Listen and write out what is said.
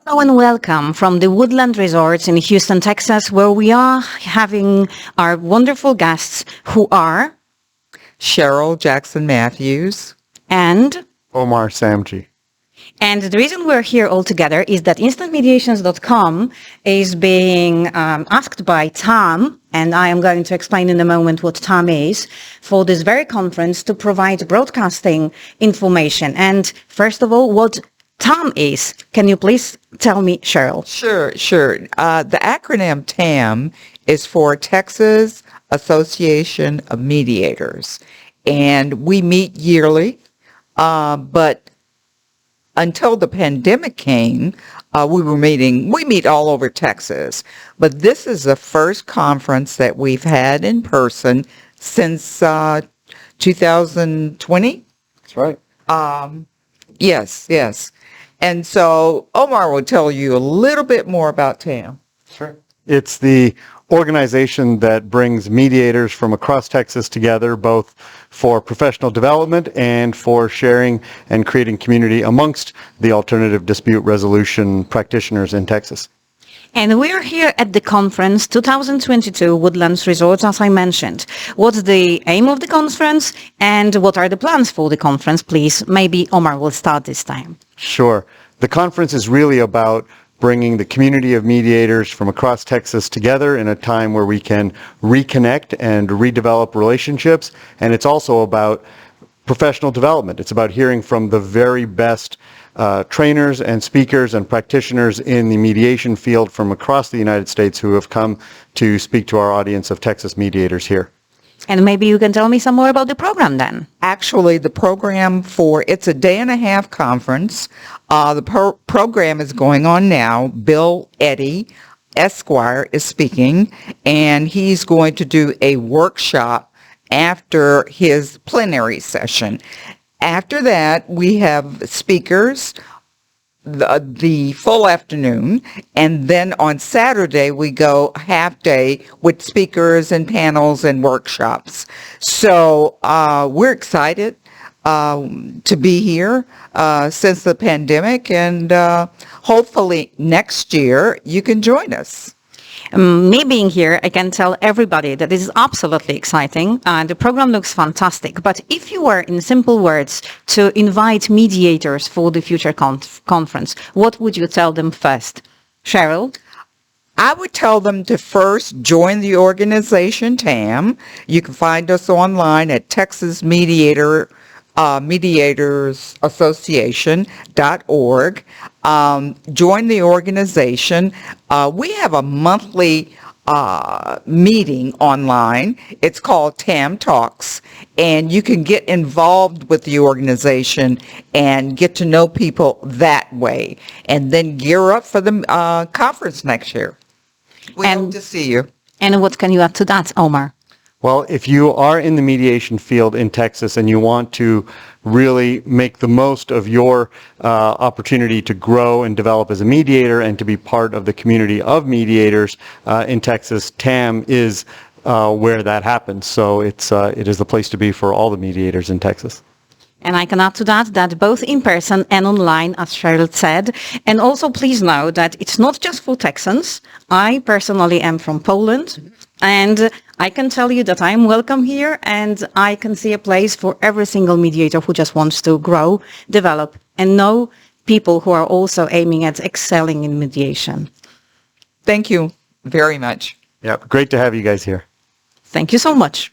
Hello and welcome from the Woodland Resorts in Houston, Texas, where we are having our wonderful guests who are Sheryl Jackson Matthews. and Omar Samji. and the reason we're here all together is that instantmediations.com is being asked by TAM, and I am going to explain in a moment what TAM is, for this very conference to provide broadcasting information. And first of all, what TAM is. Can you please tell me, Sheryl? Sure. The acronym TAM is for Texas Association of Mediators. And we meet yearly, but until the pandemic came, we meet all over Texas. But this is the first conference that we've had in person since 2020. That's right. Yes. And so Omar will tell you a little bit more about TAM. Sure. It's the organization that brings mediators from across Texas together, both for professional development and for sharing and creating community amongst the alternative dispute resolution practitioners in Texas. And we're here at the conference 2022 Woodlands Resorts, as I mentioned. What's the aim of the conference and what are the plans for the conference, please? Maybe Omar will start this time. Sure. The conference is really about bringing the community of mediators from across Texas together in a time where we can reconnect and redevelop relationships. And it's also about professional development. It's about hearing from the very best trainers and speakers and practitioners in the mediation field from across the United States who have come to speak to our audience of Texas mediators here. And maybe you can tell me some more about the program then. Actually, the program it's a day and a half conference. The program is going on now. Bill Eddy, Esquire, is speaking, and he's going to do a workshop after his plenary session. After that, we have speakers the full afternoon, and then on Saturday we go half day with speakers and panels and workshops. So we're excited to be here since the pandemic, and hopefully next year you can join us. Me being here, I can tell everybody that this is absolutely exciting. The program looks fantastic. But if you were, in simple words, to invite mediators for the future conference, what would you tell them first? Sheryl? I would tell them to first join the organization TAM. You can find us online at Texas Mediators Association.org. Join the organization. We have a monthly meeting online. It's called TAM Talks, and you can get involved with the organization and get to know people that way, and then gear up for the conference next year. We hope to see you. And what can you add to that, Omar? Well, if you are in the mediation field in Texas and you want to really make the most of your opportunity to grow and develop as a mediator and to be part of the community of mediators in Texas, TAM is where that happens. So it is the place to be for all the mediators in Texas. And I can add to that both in person and online, as Sheryl said. And also please know that it's not just for Texans. I personally am from Poland, and I can tell you that I'm welcome here, and I can see a place for every single mediator who just wants to grow, develop, and know people who are also aiming at excelling in mediation. Thank you very much. Yeah, great to have you guys here. Thank you so much.